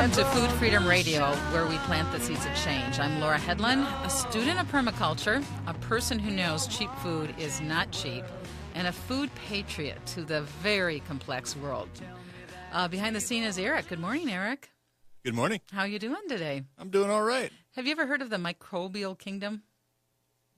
Welcome to Food Freedom Radio, where we plant the seeds of change. I'm Laura Hedlund, a student of permaculture, a person who knows cheap food is not cheap, and a food patriot to the very complex world. Behind the scene is Eric. Good morning, Eric. Good morning. How are you doing today? I'm doing all right. Have you ever heard of the microbial kingdom?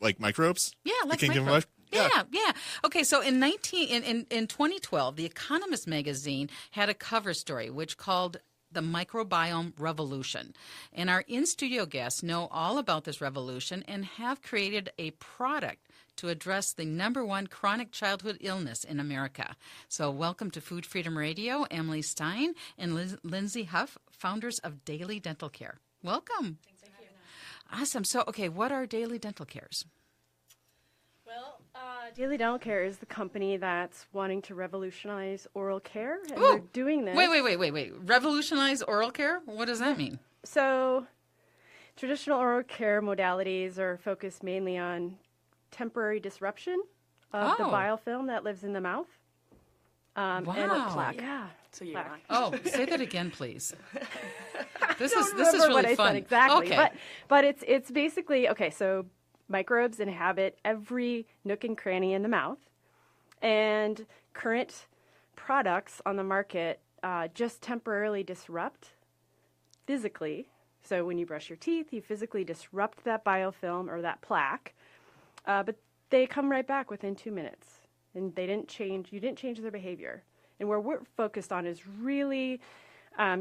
Like microbes? Yeah, like the kingdom microbes. of life? Yeah. Okay, so in 2012, The Economist magazine had a cover story which called the Microbiome Revolution. And our in-studio guests know all about this revolution and have created a product to address the number one chronic childhood illness in America. So welcome to Food Freedom Radio, Emily Stein and Lindsay Huff, founders of Daily Dental Care. Welcome. Thanks for having us. Awesome. So, okay, what are Daily Dental Cares? Well, Daily Dental Care is the company that's wanting to revolutionize oral care, and Ooh. we're doing this. Wait. Revolutionize oral care? What does that mean? So, traditional oral care modalities are focused mainly on temporary disruption of the biofilm that lives in the mouth. Wow. And a plaque. Yeah. So you're plaque. not. Oh, say that again, please. This I is don't really remember what I fun. said exactly, Okay. but it's basically okay. So microbes inhabit every nook and cranny in the mouth, and current products on the market just temporarily disrupt physically. So when you brush your teeth, you physically disrupt that biofilm or that plaque, but they come right back within 2 minutes, and they didn't change. You didn't change their behavior, and where we're focused on is really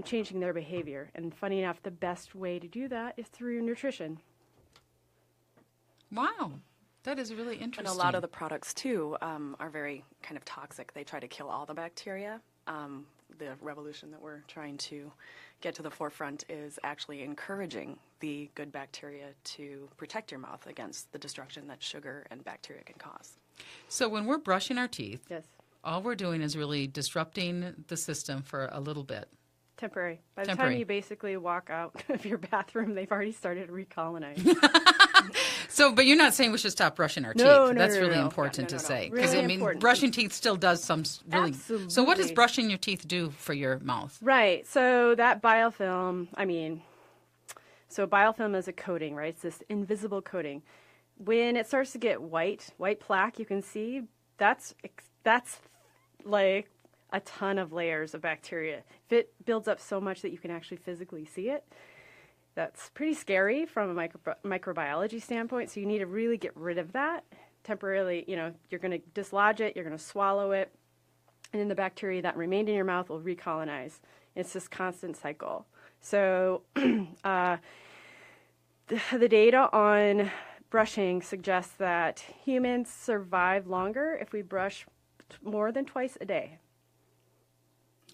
changing their behavior. And funny enough, the best way to do that is through nutrition. Wow. That is really interesting. And a lot of the products, too, are very kind of toxic. They try to kill all the bacteria. The revolution that we're trying to get to the forefront is actually encouraging the good bacteria to protect your mouth against the destruction that sugar and bacteria can cause. So when we're brushing our teeth, Yes. all we're doing is really disrupting the system for a little bit. Temporary. By the Temporary. time you basically walk out of your bathroom, they've already started recolonizing. So, but you're not saying we should stop brushing our teeth. No, That's no, really no. important No, to no, say. no. Really I mean, important. brushing teeth still does some really... Absolutely. So what does brushing your teeth do for your mouth? Right. So that biofilm, so biofilm is a coating, right? It's this invisible coating. When it starts to get white plaque, you can see that's like a ton of layers of bacteria. If it builds up so much that you can actually physically see it, that's pretty scary from a microbiology standpoint. So you need to really get rid of that temporarily. You're going to dislodge it, you're going to swallow it, and then the bacteria that remained in your mouth will recolonize. It's this constant cycle. So the data on brushing suggests that humans survive longer if we brush more than twice a day,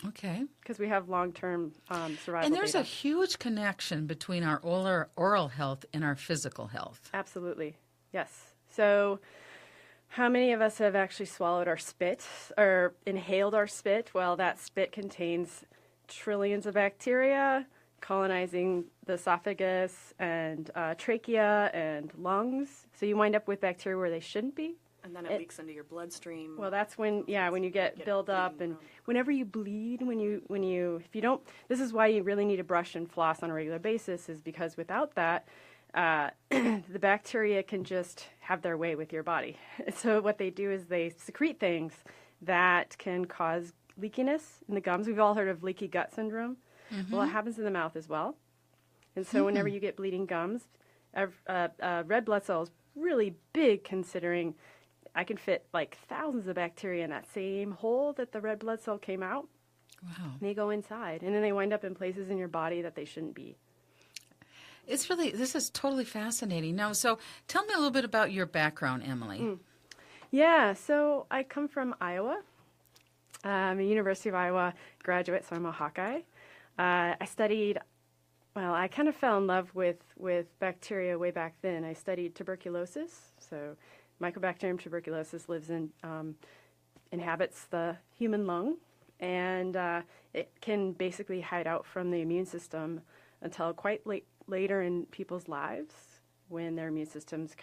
Okay. because we have long-term survival And there's data. a huge connection between our oral health and our physical health. Absolutely. Yes. So how many of us have actually swallowed our spit or inhaled our spit? Well, that spit contains trillions of bacteria colonizing the esophagus and trachea and lungs. So you wind up with bacteria where they shouldn't be. And then it leaks into your bloodstream. Well, that's when you get buildup, and whenever you bleed, if you don't, this is why you really need to brush and floss on a regular basis, is because without that, the bacteria can just have their way with your body. So what they do is they secrete things that can cause leakiness in the gums. We've all heard of leaky gut syndrome. Mm-hmm. Well, it happens in the mouth as well. And so whenever you get bleeding gums, red blood cells really big, considering I can fit like thousands of bacteria in that same hole that the red blood cell came out. Wow. And they go inside, and then they wind up in places in your body that they shouldn't be. This is totally fascinating. Now, so tell me a little bit about your background, Emily. Yeah, so I come from Iowa. I'm a University of Iowa graduate, so I'm a Hawkeye. I kind of fell in love with bacteria way back then. I studied tuberculosis, so Mycobacterium tuberculosis inhabits the human lung, and it can basically hide out from the immune system until quite later in people's lives, when their immune systems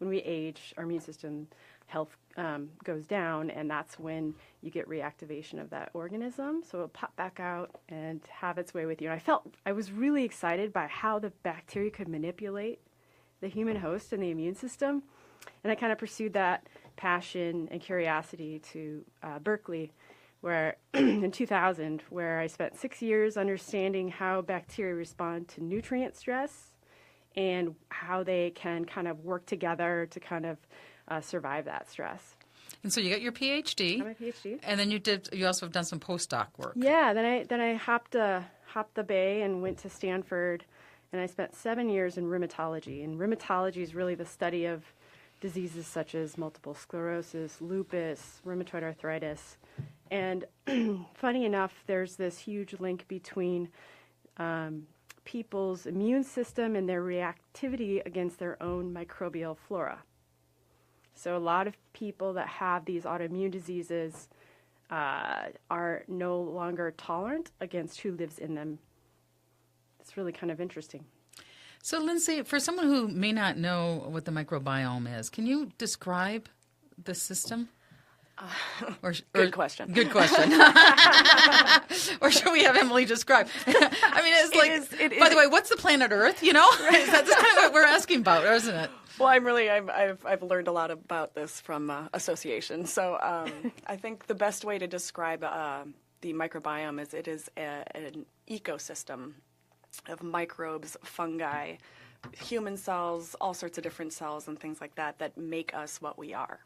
when we age, our immune system health goes down, and that's when you get reactivation of that organism. So it'll pop back out and have its way with you. And I was really excited by how the bacteria could manipulate the human host and the immune system. And I kind of pursued that passion and curiosity to Berkeley, where in 2000, where I spent 6 years understanding how bacteria respond to nutrient stress and how they can kind of work together to kind of survive that stress. And so you got your PhD. I got my PhD. And then you also have done some postdoc work. Yeah, then I hopped the bay and went to Stanford, and I spent 7 years in rheumatology. And rheumatology is really the study of diseases such as multiple sclerosis, lupus, rheumatoid arthritis. And funny enough, there's this huge link between people's immune system and their reactivity against their own microbial flora. So a lot of people that have these autoimmune diseases are no longer tolerant against who lives in them. It's really kind of interesting. So, Lindsay, for someone who may not know what the microbiome is, can you describe the system? Good question. Good question. Or should we have Emily describe? I mean, it's like, by the way, what's the planet Earth, you know? That's kind of what we're asking about, isn't it? Well, I've learned a lot about this from association. So I think the best way to describe the microbiome is it is an ecosystem of microbes, fungi, human cells, all sorts of different cells and things like that that make us what we are.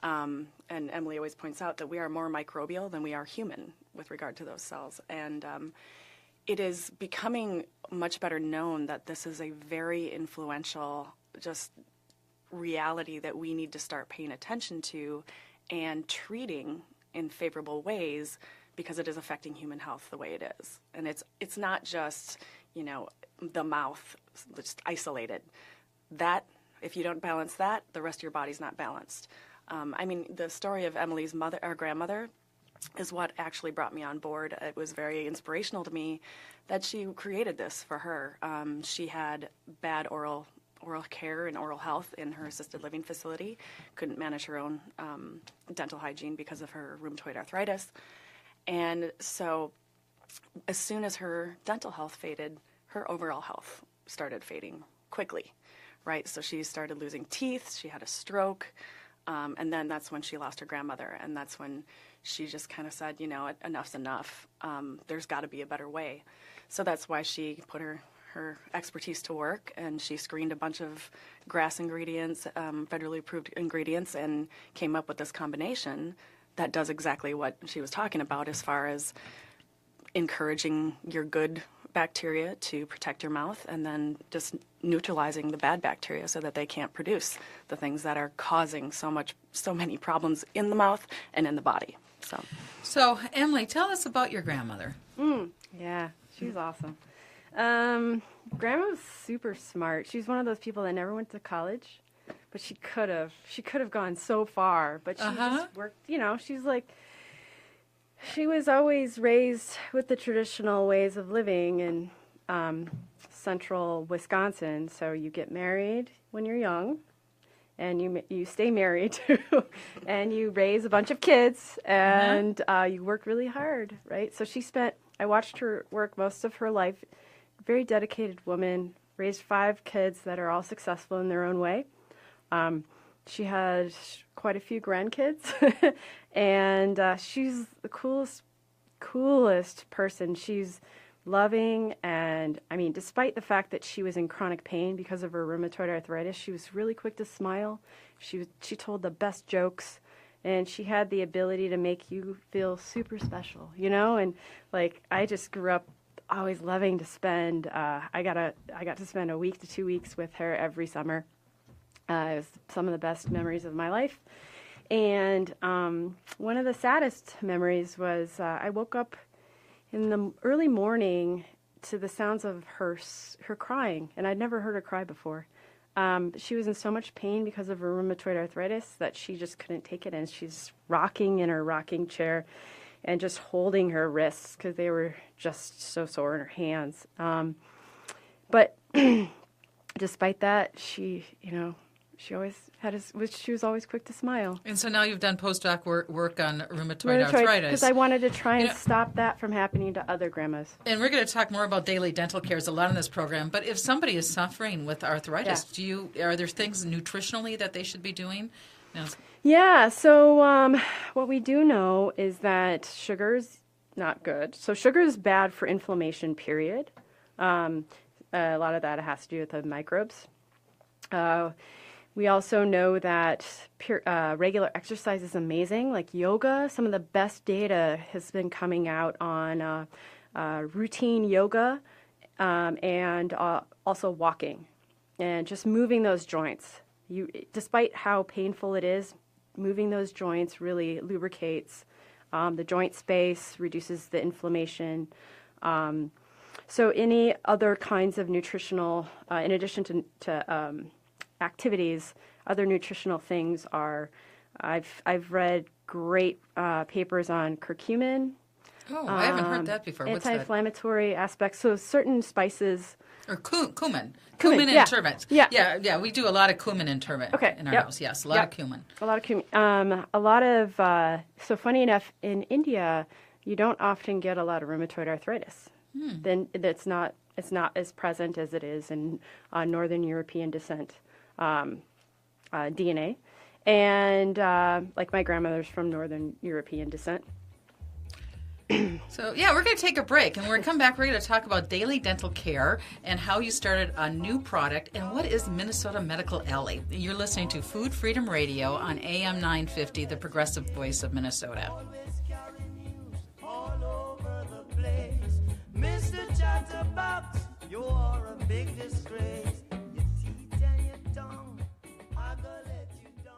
And Emily always points out that we are more microbial than we are human with regard to those cells. And it is becoming much better known that this is a very influential just reality that we need to start paying attention to and treating in favorable ways, because it is affecting human health the way it is. And it's not just, the mouth, just isolated. That, if you don't balance that, the rest of your body's not balanced. The story of Emily's grandmother is what actually brought me on board. It was very inspirational to me that she created this for her. She had bad oral care and oral health in her assisted living facility, couldn't manage her own dental hygiene because of her rheumatoid arthritis. And so as soon as her dental health faded, her overall health started fading quickly, right? So she started losing teeth, she had a stroke, and then that's when she lost her grandmother. And that's when she just kind of said, enough's enough. There's got to be a better way. So that's why she put her expertise to work, and she screened a bunch of grass ingredients, federally approved ingredients, and came up with this combination that does exactly what she was talking about as far as encouraging your good bacteria to protect your mouth and then just neutralizing the bad bacteria so that they can't produce the things that are causing so many problems in the mouth and in the body. So Emily, tell us about your grandmother. Yeah, she's awesome. Grandma was super smart. She's one of those people that never went to college, but she could have gone so far, but she just worked, she was always raised with the traditional ways of living in central Wisconsin. So you get married when you're young, and you stay married and you raise a bunch of kids, and you work really hard, right? So I watched her work most of her life. Very dedicated woman, raised 5 kids that are all successful in their own way. She had quite a few grandkids, and she's the coolest person. She's loving, and despite the fact that she was in chronic pain because of her rheumatoid arthritis, she was really quick to smile. She told the best jokes, and she had the ability to make you feel super special, and I just grew up always loving to spend, I got to spend a week to 2 weeks with her every summer. It was some of the best memories of my life. And one of the saddest memories was I woke up in the early morning to the sounds of her crying, and I'd never heard her cry before. She was in so much pain because of her rheumatoid arthritis that she just couldn't take it, and she's rocking in her rocking chair and just holding her wrists because they were just so sore in her hands. But despite that, she She was always quick to smile. And so now you've done postdoc work on rheumatoid arthritis. Because I wanted to try and stop that from happening to other grandmas. And we're going to talk more about daily dental care a lot in this program. But if somebody is suffering with arthritis, are there things nutritionally that they should be doing? Yeah, so what we do know is that sugar's not good. So sugar is bad for inflammation, period. A lot of that has to do with the microbes. We also know that regular exercise is amazing, like yoga. Some of the best data has been coming out on routine yoga and also walking and just moving those joints. Despite how painful it is, moving those joints really lubricates the joint space, reduces the inflammation. So any other kinds of nutritional, in addition to activities, other nutritional things are, I've read great papers on curcumin. Oh, I haven't heard that before. What's that? Anti-inflammatory aspects. So certain spices. Or cumin. Cumin and turmeric. Yeah. We do a lot of cumin and turmeric in our house. Yes, a lot of cumin. A lot of cumin. A lot of, so funny enough, in India, you don't often get a lot of rheumatoid arthritis. Then it's not as present as it is in Northern European descent DNA. And like my grandmother's from Northern European descent. So, we're going to take a break, and when we come back, we're going to talk about daily dental care and how you started a new product and what is Minnesota Medical Alley. You're listening to Food Freedom Radio on AM950, the progressive voice of Minnesota. Mr. Chatterbox, you're a big disgrace. Your teeth and your tongue, I gonna let you down.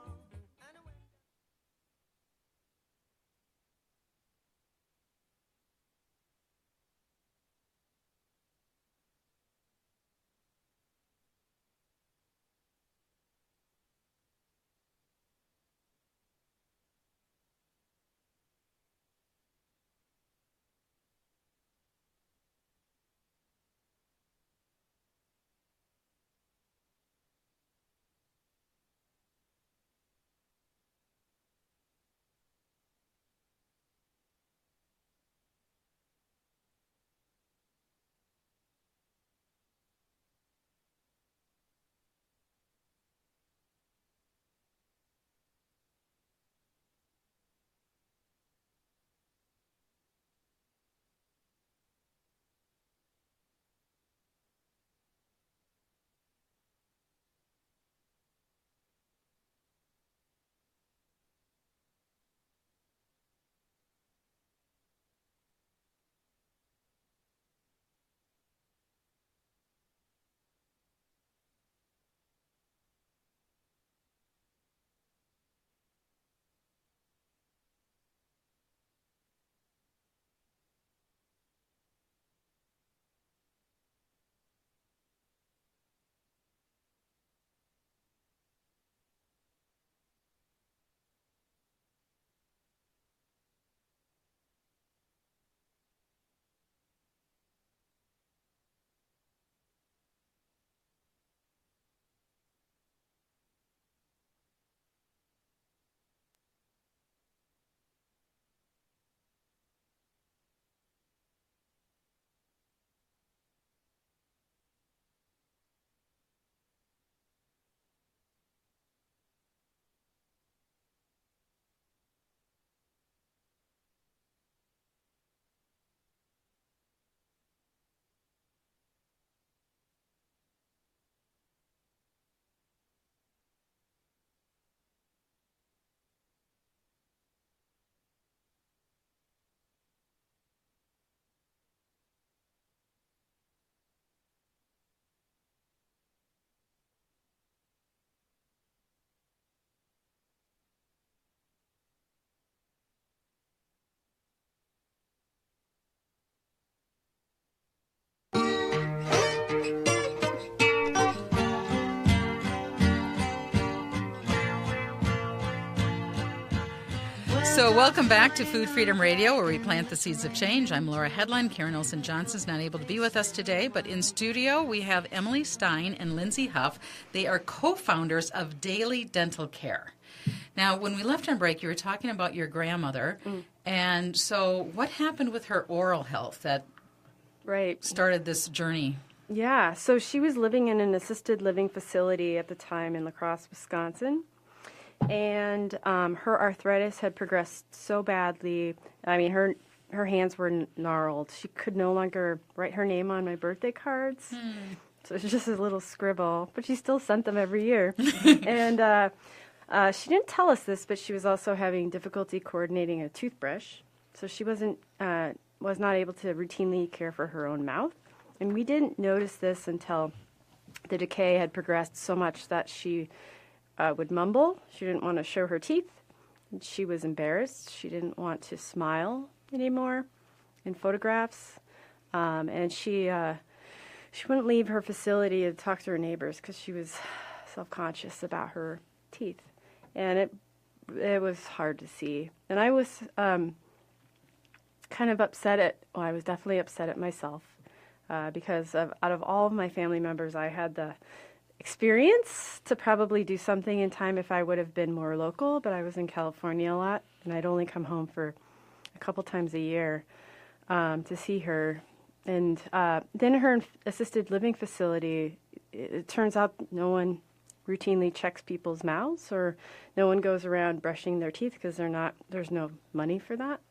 So welcome back to Food Freedom Radio, where we plant the seeds of change. I'm Laura Hedlund. Karen Olson-Johnson's not able to be with us today, but in studio we have Emily Stein and Lindsay Huff. They are co-founders of Daily Dental Care. Now, when we left on break, you were talking about your grandmother, and so what happened with her oral health that started this journey? Yeah, so she was living in an assisted living facility at the time in La Crosse, Wisconsin. And her arthritis had progressed so badly. I mean, her hands were gnarled. She could no longer write her name on my birthday cards. So it's just a little scribble, but she still sent them every year. And she didn't tell us this, but she was also having difficulty coordinating a toothbrush. So she was not able to routinely care for her own mouth. And we didn't notice this until the decay had progressed so much that she would mumble. She didn't want to show her teeth. She was embarrassed. She didn't want to smile anymore in photographs. And she wouldn't leave her facility to talk to her neighbors because she was self-conscious about her teeth. And it was hard to see. And I was kind of upset I was definitely upset at myself because out of all of my family members, I had the experience to probably do something in time if I would have been more local, but I was in California a lot, and I'd only come home for a couple times a year to see her. And then her assisted living facility, it turns out no one routinely checks people's mouths, or no one goes around brushing their teeth because there's no money for that.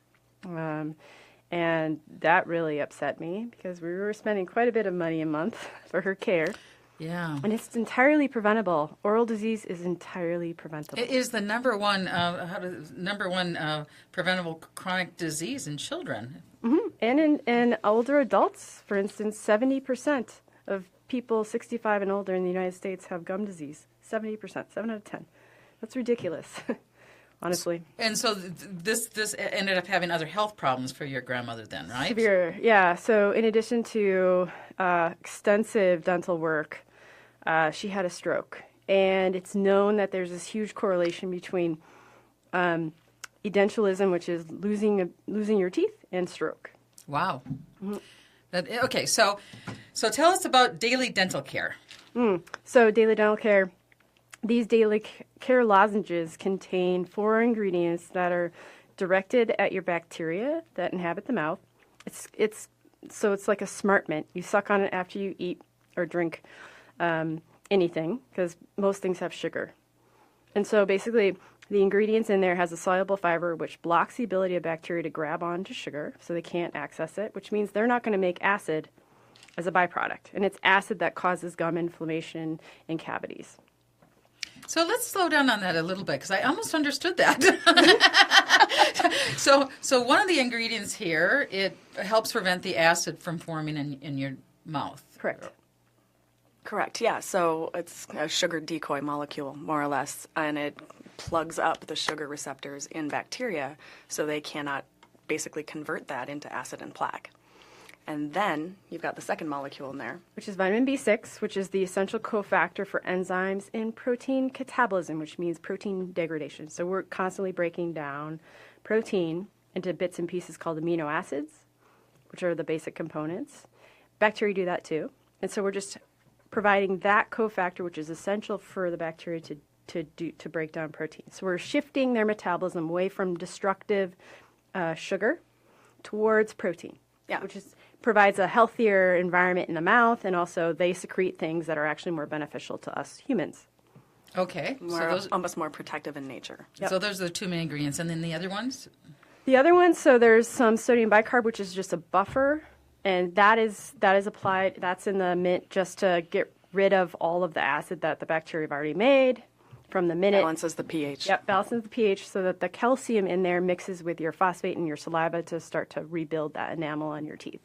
And that really upset me because we were spending quite a bit of money a month for her care. Yeah. And it's entirely preventable. Oral disease is entirely preventable. It is the number one preventable chronic disease in children. Mm-hmm. And in older adults, for instance, 70% of people 65 and older in the United States have gum disease. 70%, 7 out of 10. That's ridiculous, honestly. And so this ended up having other health problems for your grandmother then, right? Severe, yeah. So in addition to extensive dental work, she had a stroke. And it's known that there's this huge correlation between edentulism, which is losing your teeth, and stroke. Wow. Mm-hmm. Okay, so tell us about Daily Dental Care. So Daily Dental Care, these Daily Care lozenges contain 4 ingredients that are directed at your bacteria that inhabit the mouth. It's like a smart mint. You suck on it after you eat or drink anything, because most things have sugar. And so basically the ingredients in there has a soluble fiber which blocks the ability of bacteria to grab onto sugar, so they can't access it, which means they're not going to make acid as a byproduct. And it's acid that causes gum inflammation and cavities. So let's slow down on that a little bit, because I almost understood that. So one of the ingredients here, it helps prevent the acid from forming in your mouth. Correct, yeah. So it's a sugar decoy molecule, more or less, and it plugs up the sugar receptors in bacteria so they cannot basically convert that into acid and plaque. And then you've got the second molecule in there, which is vitamin B6, which is the essential cofactor for enzymes in protein catabolism, which means protein degradation. So we're constantly breaking down protein into bits and pieces called amino acids, which are the basic components. Bacteria do that too. And so we're just providing that cofactor, which is essential for the bacteria to break down protein. So we're shifting their metabolism away from destructive sugar towards protein, which provides a healthier environment in the mouth, and also they secrete things that are actually more beneficial to us humans. Okay. Almost more protective in nature. Yep. So those are the 2 main ingredients. And then the other ones? The other ones, so there's some sodium bicarb, which is just a buffer, and that is applied. That's in the mint just to get rid of all of the acid that the bacteria have already made from the minute. Balances the pH. Yep, balances the pH so that the calcium in there mixes with your phosphate in your saliva to start to rebuild that enamel on your teeth.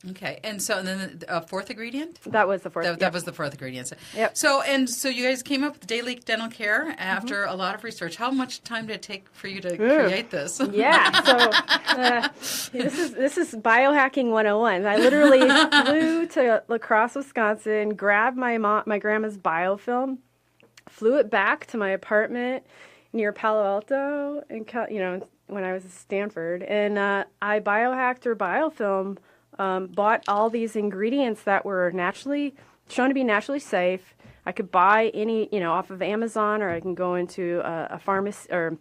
Okay, and then the fourth ingredient? That was the fourth. That was the fourth ingredient. Yep. So you guys came up with Daily Dental Care after a lot of research. How much time did it take for you to create this? Yeah, so this is biohacking 101. I literally flew to La Crosse, Wisconsin, grabbed my grandma's biofilm, flew it back to my apartment near Palo Alto, and when I was at Stanford, and I biohacked or biofilm, bought all these ingredients that were naturally shown to be naturally safe. I could buy any, off of Amazon, or I can go into a pharmacy or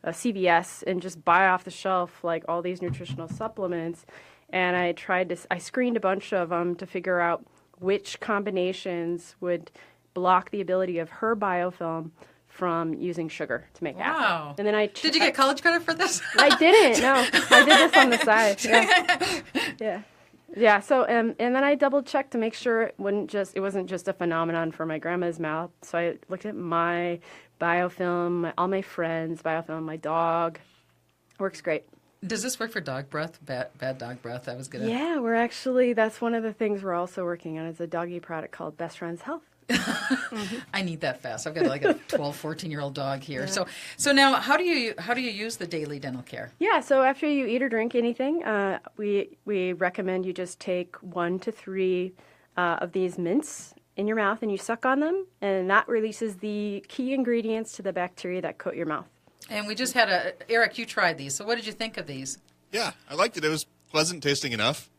a CVS and just buy off the shelf like all these nutritional supplements. And I screened a bunch of them to figure out which combinations would block the ability of her biofilm from using sugar to make acid. And then Did you get college credit for this? I didn't. No, I did this on the side. Yeah. So and then I double checked to make sure it wasn't just a phenomenon for my grandma's mouth. So I looked at my biofilm, all my friends' biofilm, my dog. Works great. Does this work for dog breath? Bad dog breath? I was gonna. Yeah, that's one of the things we're also working on is a doggy product called Best Friends Health. I need that fast. I've got like a 12, 14-year-old dog here. Yeah. So now how do you use the daily dental care? Yeah, so after you eat or drink anything, we recommend you just take 1 to 3 of these mints in your mouth and you suck on them, and that releases the key ingredients to the bacteria that coat your mouth. And we just had Eric, you tried these. So what did you think of these? Yeah, I liked it. It was pleasant tasting enough.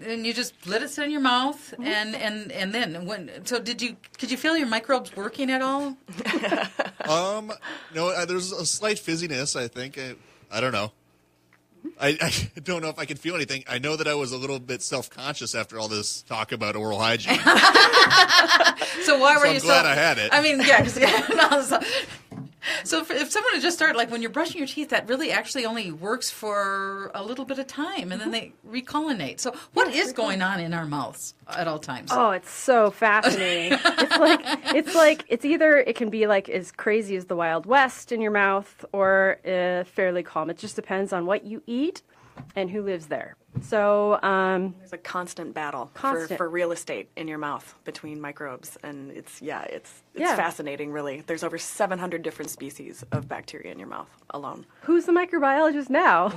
And you just let it sit in your mouth, and then could you feel your microbes working at all? No, there's a slight fizziness, I think. I don't know. I don't know if I can feel anything. I know that I was a little bit self-conscious after all this talk about oral hygiene. So why were you I'm glad I had it. I mean, yeah. So if someone would just start, like when you're brushing your teeth, that really actually only works for a little bit of time, and then they reculinate. So what is going on in our mouths at all times? Oh, it's so fascinating. It's either it can be like as crazy as the Wild West in your mouth, or fairly calm. It just depends on what you eat and who lives there. So there's a constant battle for real estate in your mouth between microbes, and it's fascinating, really. There's over 700 different species of bacteria in your mouth alone. Who's the microbiologist now?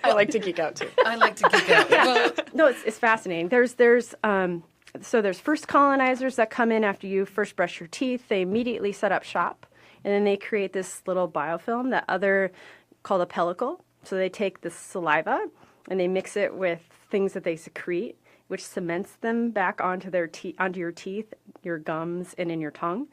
I like to geek out too. I like to geek out. Well, no, it's fascinating. There's first colonizers that come in after you first brush your teeth. They immediately set up shop, and then they create this little biofilm called a pellicle. So they take the saliva and they mix it with things that they secrete, which cements them back onto your teeth, your gums, and in your tongue.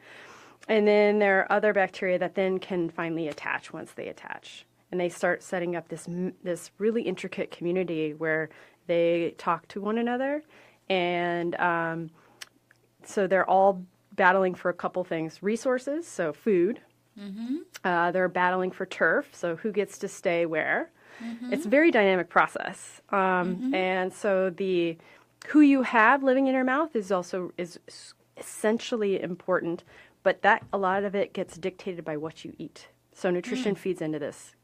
And then there are other bacteria that then can finally attach once they attach. And they start setting up this really intricate community where they talk to one another. And so they're all battling for a couple things. Resources, so food. Mm-hmm. They're battling for turf, so who gets to stay where. Mm-hmm. It's a very dynamic process. And so who you have living in your mouth is essentially important, but that a lot of it gets dictated by what you eat. So nutrition feeds into this.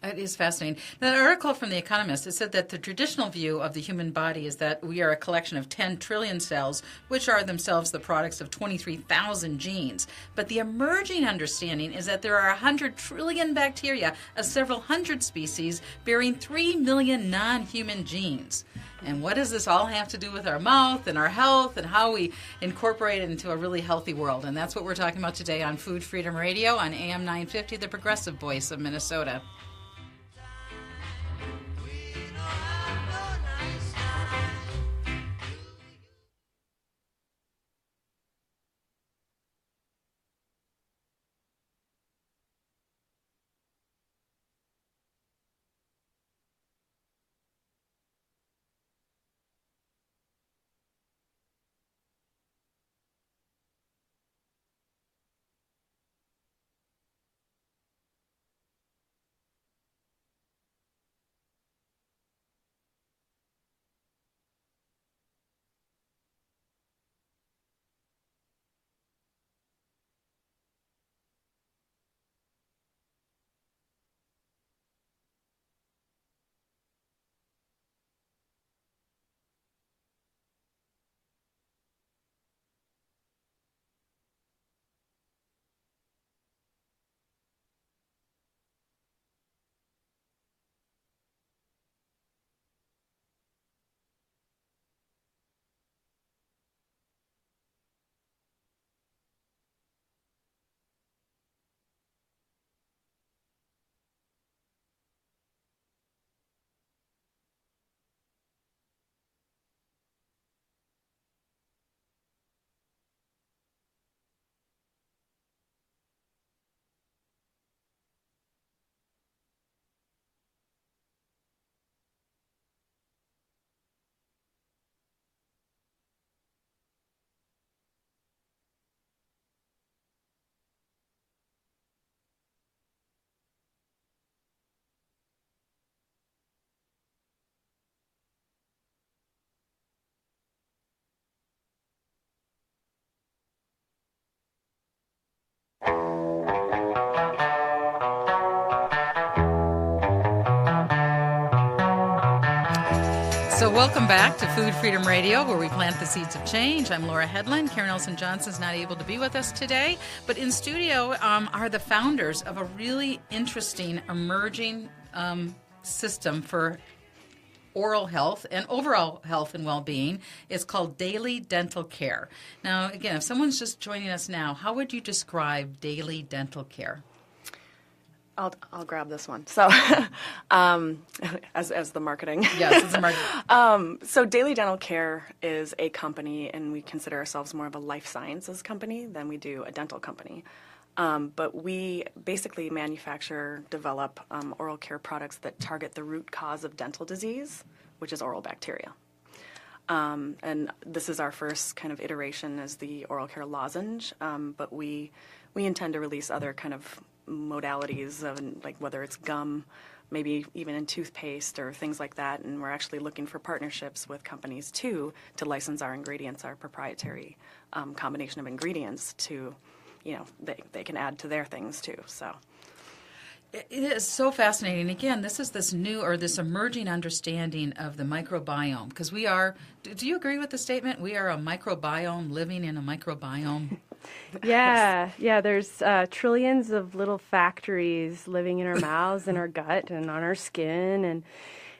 It is fascinating. Now, an article from The Economist, it said that the traditional view of the human body is that we are a collection of 10 trillion cells, which are themselves the products of 23,000 genes. But the emerging understanding is that there are 100 trillion bacteria of several hundred species bearing 3 million non-human genes. And what does this all have to do with our mouth and our health and how we incorporate it into a really healthy world? And that's what we're talking about today on Food Freedom Radio on AM950, the progressive voice of Minnesota. So welcome back to Food Freedom Radio, where we plant the seeds of change. I'm Laura Hedlund. Karen Elson-Johnson's not able to be with us today, but in studio are the founders of a really interesting emerging system for oral health and overall health and well-being. It's called Daily Dental Care. Now, again, if someone's just joining us now, how would you describe Daily Dental Care? I'll grab this one. So, as the marketing. Yes, it's the marketing. So Daily Dental Care is a company, and we consider ourselves more of a life sciences company than we do a dental company. But we basically manufacture, develop oral care products that target the root cause of dental disease, which is oral bacteria. And this is our first kind of iteration as the oral care lozenge, but we intend to release other kind of modalities of, like, whether it's gum, maybe even in toothpaste or things like that, and we're actually looking for partnerships with companies too to license our ingredients, our proprietary combination of ingredients to, they can add to their things too. So it is so fascinating. Again, this is this new or this emerging understanding of the microbiome, because we are, do you agree with the statement? We are a microbiome living in a microbiome. Yeah, there's trillions of little factories living in our mouths and our gut and on our skin,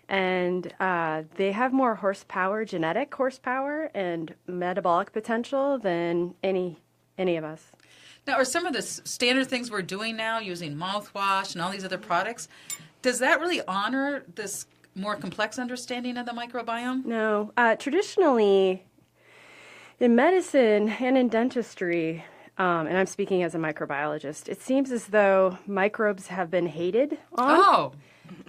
and they have more horsepower, genetic horsepower and metabolic potential than any of us. Now, are some of the standard things we're doing now, using mouthwash and all these other products, does that really honor this more complex understanding of the microbiome? No. Traditionally, in medicine and in dentistry, and I'm speaking as a microbiologist, it seems as though microbes have been hated on. Oh.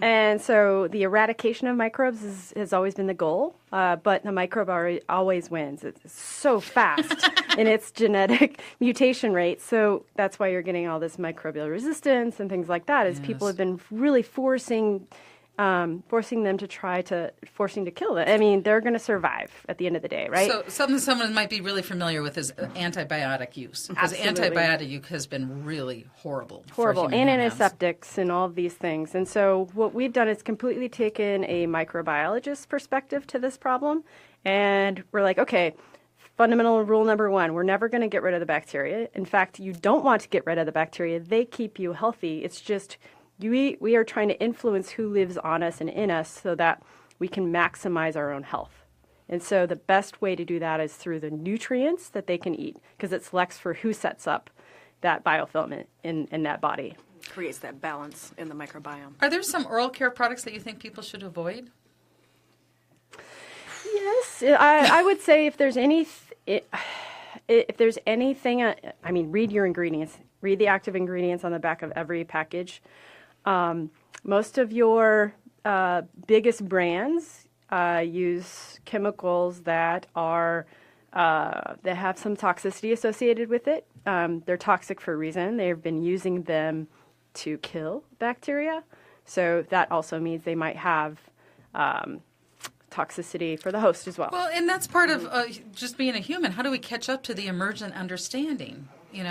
And so the eradication of microbes has always been the goal, but the microbe always wins. It's so fast in its genetic mutation rate. So that's why you're getting all this microbial resistance and things like that, is people have been really forcing them to kill them. I mean, they're going to survive at the end of the day, right? So something someone might be really familiar with is antibiotic use. Because antibiotic use has been really horrible. And antiseptics and all of these things. And so what we've done is completely taken a microbiologist perspective to this problem. And we're like, okay, fundamental rule number one, we're never going to get rid of the bacteria. In fact, you don't want to get rid of the bacteria. They keep you healthy. It's just we are trying to influence who lives on us and in us so that we can maximize our own health. And so the best way to do that is through the nutrients that they can eat, because it selects for who sets up that biofilm in that body. Creates that balance in the microbiome. Are there some oral care products that you think people should avoid? Yes, I would say if there's anything, read your ingredients. Read the active ingredients on the back of every package. Most of your biggest brands use chemicals that have some toxicity associated with it. They're toxic for a reason. They've been using them to kill bacteria. So that also means they might have toxicity for the host as well. Well, and that's part of just being a human. How do we catch up to the emergent understanding? Again,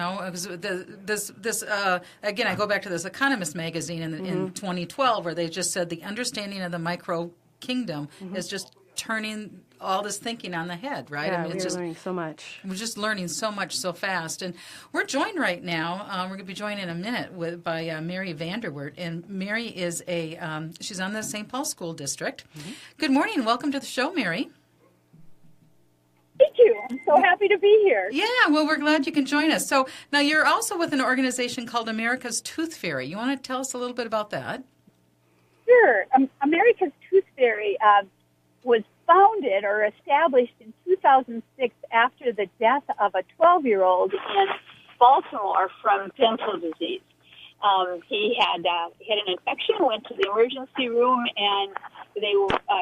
I go back to this Economist magazine in 2012, where they just said the understanding of the micro kingdom is just turning all this thinking on the head, right? Yeah, we're learning so much. We're just learning so much so fast. And we're joined right now, we're going to be joined in a minute by Mary Vanderwert. And Mary is she's on the St. Paul School District. Mm-hmm. Good morning. Welcome to the show, Mary. Thank you. I'm so happy to be here. Yeah, well, we're glad you can join us. So now you're also with an organization called America's Tooth Fairy. You want to tell us a little bit about that? Sure. America's Tooth Fairy was founded or established in 2006 after the death of a 12-year-old in Baltimore from dental disease. He had an infection, went to the emergency room, and they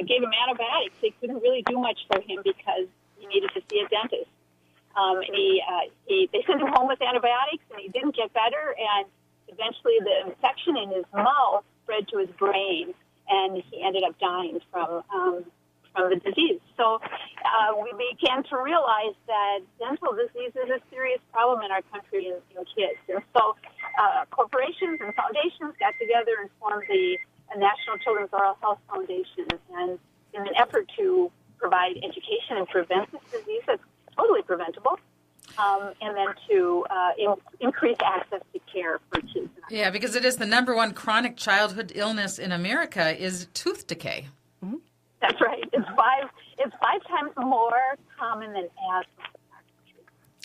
gave him antibiotics. They couldn't really do much for him because he needed to see a dentist. They sent him home with antibiotics, and he didn't get better, and eventually the infection in his mouth spread to his brain, and he ended up dying from the disease. So we began to realize that dental disease is a serious problem in our country in kids. And so corporations and foundations got together and formed the National Children's Oral Health Foundation, and in an effort to provide education and prevent this disease that's totally preventable, and then to increase access to care for kids. Yeah, because it is the number one chronic childhood illness in America is tooth decay. Mm-hmm. That's right. It's five times more common than asthma.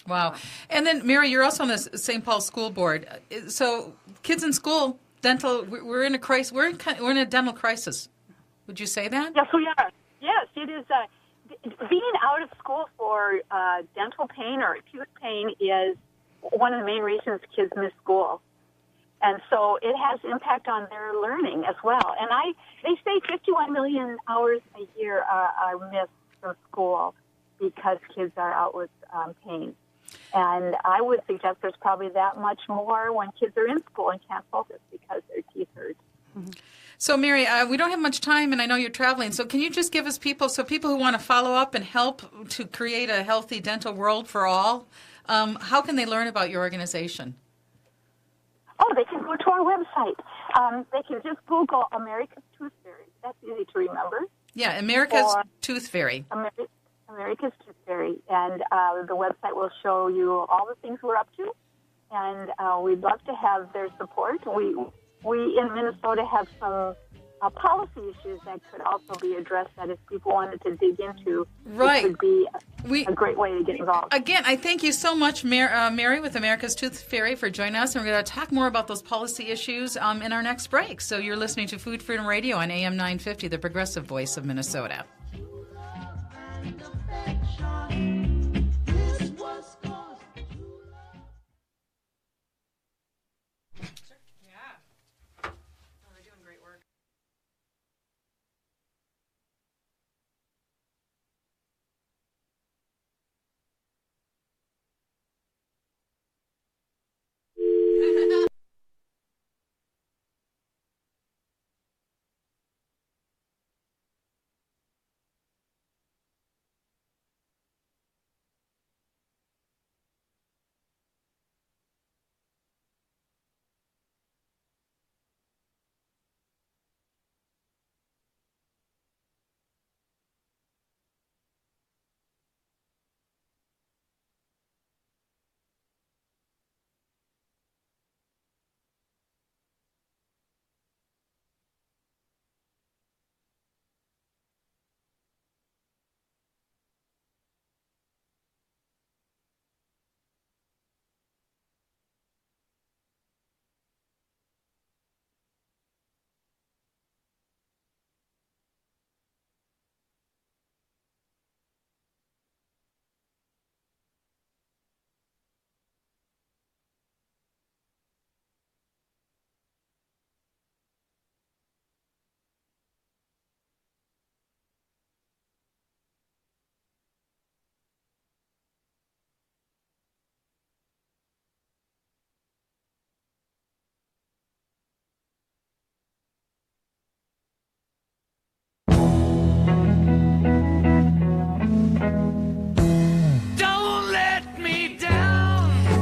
Wow. And then, Mary, you're also on the St. Paul School Board. So kids in school, we're in a crisis. We're in a dental crisis. Would you say that? Yes, we are. Yes, it is. Being out of school for dental pain or acute pain is one of the main reasons kids miss school. And so it has impact on their learning as well. And they say 51 million hours a year are missed from school because kids are out with pain. And I would suggest there's probably that much more when kids are in school and can't focus because their teeth hurt. Mm-hmm. So, Mary, we don't have much time, and I know you're traveling. So can you just give us people who want to follow up and help to create a healthy dental world for all, how can they learn about your organization? Oh, they can go to our website. They can just Google America's Tooth Fairy. That's easy to remember. Yeah, America's Tooth Fairy. America's Tooth Fairy. And the website will show you all the things we're up to. And we'd love to have their support. We in Minnesota have some policy issues that could also be addressed that if people wanted to dig into, right. It could be a great way to get involved. Again, I thank you so much, Mary with America's Tooth Fairy, for joining us. And we're going to talk more about those policy issues in our next break. So you're listening to Food Freedom Radio on AM950, the progressive voice of Minnesota.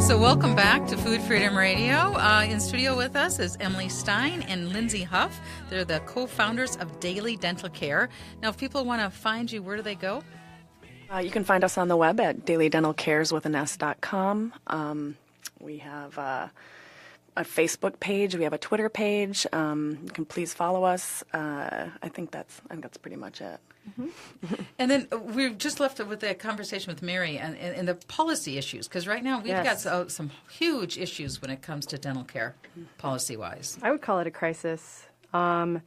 So welcome back to Food Freedom Radio. In studio with us is Emily Stein and Lindsay Huff. They're the co-founders of Daily Dental Care. Now, if people want to find you, where do they go? You can find us on the web at dailydentalcares.com. We have a Facebook page. We have a Twitter page. You can please follow us. I think that's pretty much it. Mm-hmm. And then we've just left with a conversation with Mary and the policy issues, because right now we've got some huge issues when it comes to dental care, policy-wise. I would call it a crisis. So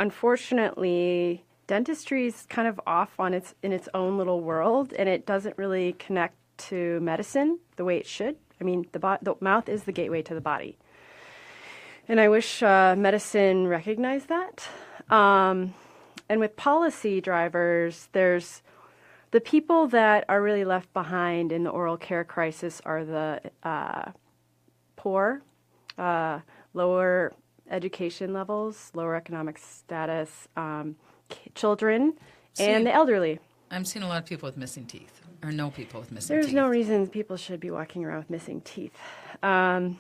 unfortunately, dentistry is kind of off in its own little world, and it doesn't really connect to medicine the way it should. I mean, the mouth is the gateway to the body. And I wish medicine recognized that. And with policy drivers, there's the people that are really left behind in the oral care crisis are the poor, lower education levels, lower economic status, children, and the elderly. I'm seeing a lot of people with missing teeth, or no people with missing There's teeth. no reason people should be walking around with missing teeth. And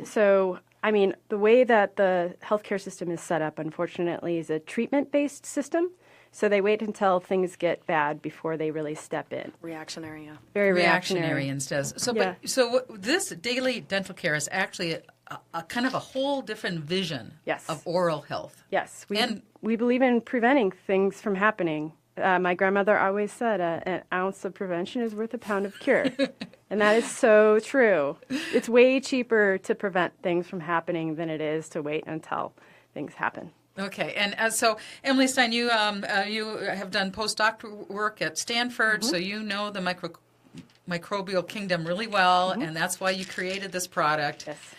so I mean, the way that the healthcare system is set up, unfortunately, is a treatment-based system. So they wait until things get bad before they really step in. Reactionary, yeah. Very reactionary instead. So, Yeah. This daily dental care is actually a kind of a whole different vision Yes. of oral health. Yes, And- we believe in preventing things from happening. My grandmother always said, an ounce of prevention is worth a pound of cure. And that is so true. It's way cheaper to prevent things from happening than it is to wait until things happen. Okay, and so Emily Stein, you have done postdoc work at Stanford, so you know the microbial kingdom really well, and that's why you created this product. Yes.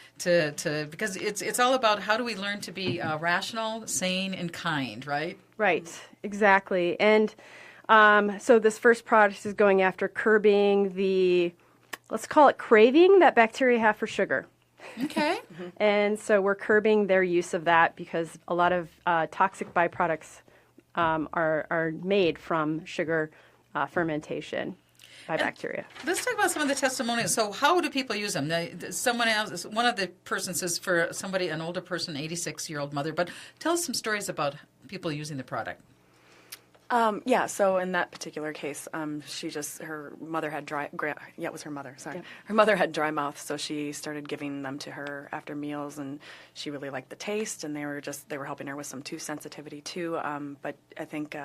Because it's all about how do we learn to be rational, sane, and kind, right? Right, exactly. And so this first product is going after curbing the, let's call it craving that bacteria have for sugar. Okay. And so we're curbing their use of that because a lot of toxic byproducts are made from sugar fermentation by bacteria. Let's talk about some of the testimonials. So how do people use them? Someone else, one of the persons is for somebody, an older person, 86-year-old mother, but tell us some stories about people using the product. Yeah, so in that particular case, her mother had it was her mother, sorry. Yep. Her mother had dry mouth, so she started giving them to her after meals, and she really liked the taste, and they were helping her with some tooth sensitivity too, but I think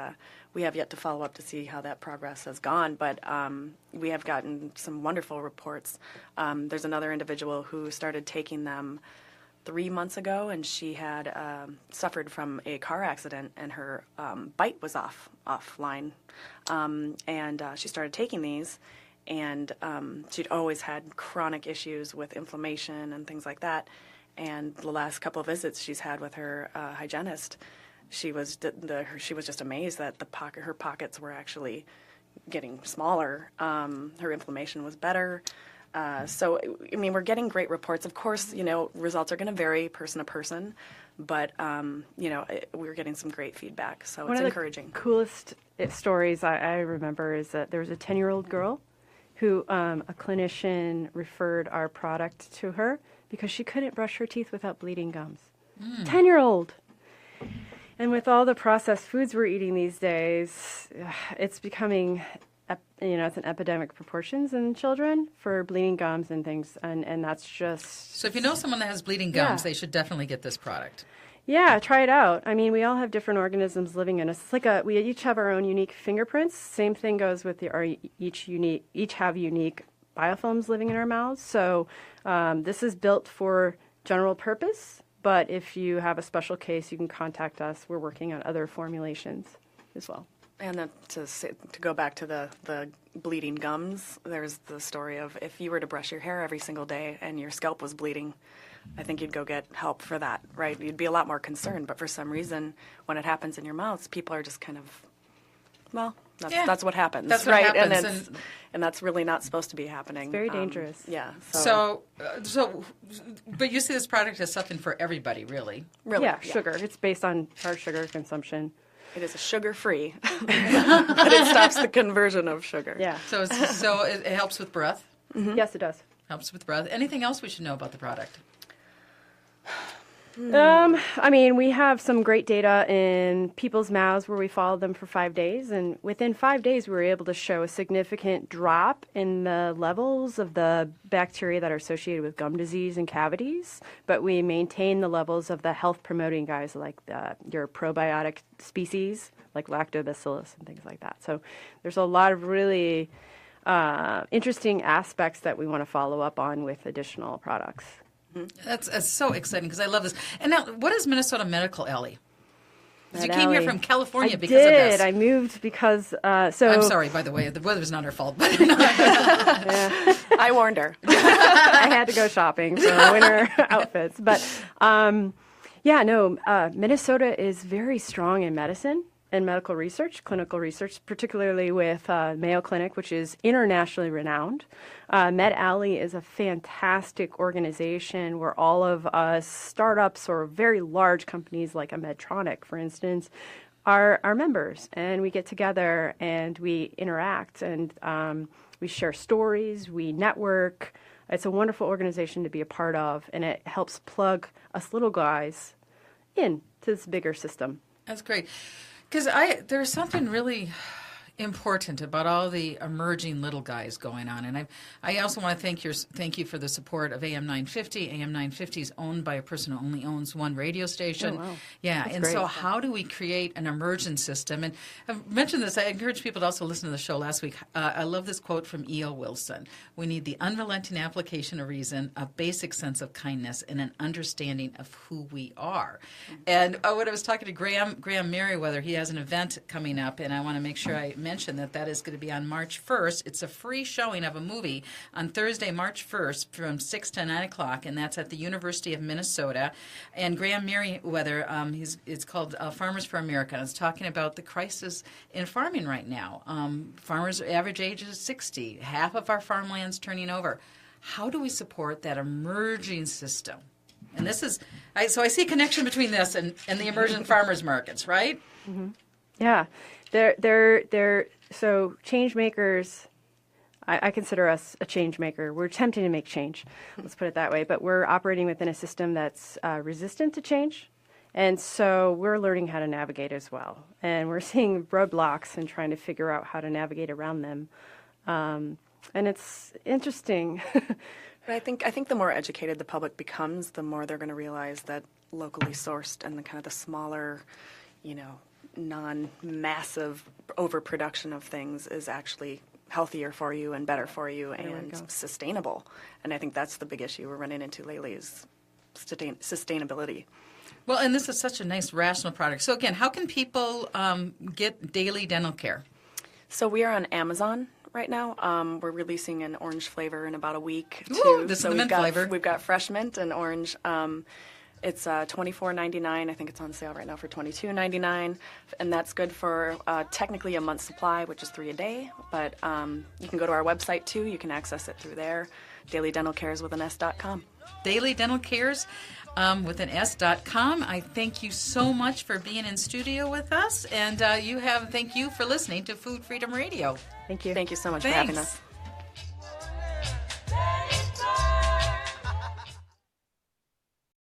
we have yet to follow up to see how that progress has gone, but we have gotten some wonderful reports. There's another individual who started taking them 3 months ago, and she had suffered from a car accident, and her bite was offline, and she started taking these, and she'd always had chronic issues with inflammation and things like that. And the last couple of visits she's had with her hygienist, she was just amazed that her pockets were actually getting smaller. Her inflammation was better. So, I mean, we're getting great reports. Of course, results are going to vary person to person, but, we're getting some great feedback, so it's encouraging. One of the coolest stories I remember is that there was a 10-year-old girl who a clinician referred our product to her because she couldn't brush her teeth without bleeding gums. 10-year-old. And with all the processed foods we're eating these days, it's becoming... it's an epidemic proportions in children for bleeding gums and things, and that's just... So if you know someone that has bleeding gums, they should definitely get this product. Yeah, try it out. I mean, we all have different organisms living in us. It's like we each have our own unique fingerprints. Same thing goes with each have unique biofilms living in our mouths. So this is built for general purpose, but if you have a special case, you can contact us. We're working on other formulations as well. And then to go back to the bleeding gums, there's the story of if you were to brush your hair every single day and your scalp was bleeding, I think you'd go get help for that, right? You'd be a lot more concerned, but for some reason, when it happens in your mouth, people are just kind of, that's what happens, that's right? What happens. And that's really not supposed to be happening. It's very dangerous. Yeah. But you see this product as something for everybody, really. Really? Yeah, sugar. It's based on our sugar consumption. It is a sugar-free, but it stops the conversion of sugar. Yeah. So it helps with breath? Mm-hmm. Yes, it does. Helps with breath. Anything else we should know about the product? I mean, we have some great data in people's mouths where we followed them for 5 days, and within 5 days we were able to show a significant drop in the levels of the bacteria that are associated with gum disease and cavities, but we maintain the levels of the health-promoting guys like your probiotic species, like lactobacillus and things like that. So there's a lot of really interesting aspects that we want to follow up on with additional products. That's so exciting because I love this. And now, what is Minnesota Medical, Ellie? Because you came Ellie. here from California I because of this. I moved because I'm sorry, by the way. The weather's not our fault. But I warned her. I had to go shopping for winter outfits. But Minnesota is very strong in medicine and medical research, clinical research, particularly with Mayo Clinic, which is internationally renowned. MedAlley is a fantastic organization where all of us startups or very large companies like a Medtronic, for instance, are members. And we get together and we interact and we share stories, we network. It's a wonderful organization to be a part of, and it helps plug us little guys in to this bigger system. That's great. Because there's something really important about all the emerging little guys going on, and I also want to thank you for the support of AM950. AM950 is owned by a person who only owns one radio station. Oh, wow. Yeah, That's and great. so how do we create an emergent system? And I've mentioned this. I encourage people to also listen to the show last week. I love this quote from E.O. Wilson. We need the unrelenting application of reason, a basic sense of kindness, and an understanding of who we are. And when I was talking to Graham Merriweather, he has an event coming up, and I want to make sure I mention that is going to be on March 1st. It's a free showing of a movie on Thursday, March 1st from 6 to 9 o'clock, and that's at the University of Minnesota. And Graham Merriweather, it's called Farmers for America, and it's talking about the crisis in farming right now. Farmers' average age is 60. Half of our farmland's turning over. How do we support that emerging system? And this is, so I see a connection between this and the emergent farmers markets, right? Mm-hmm. Yeah. So change makers, I consider us a change maker. We're attempting to make change, let's put it that way, but we're operating within a system that's resistant to change, and so we're learning how to navigate as well. And we're seeing roadblocks and trying to figure out how to navigate around them. And it's interesting. But I think the more educated the public becomes, the more they're going to realize that locally sourced and the kind of the smaller, non-massive overproduction of things is actually healthier for you and better for you and sustainable. And I think that's the big issue we're running into lately is sustainability. Well, and this is such a nice rational product. So again, how can people get daily dental care? So we are on Amazon right now. We're releasing an orange flavor in about a week. Ooh, this is the mint flavor. We've got fresh mint and orange. It's $24.99. I think it's on sale right now for $22.99, and that's good for technically a month's supply, which is 3 a day. But you can go to our website too. You can access it through there. DailyDentalCares.com. DailyDentalCares with an S.com. I thank you so much for being in studio with us, and thank you for listening to Food Freedom Radio. Thank you. Thank you so much for having us.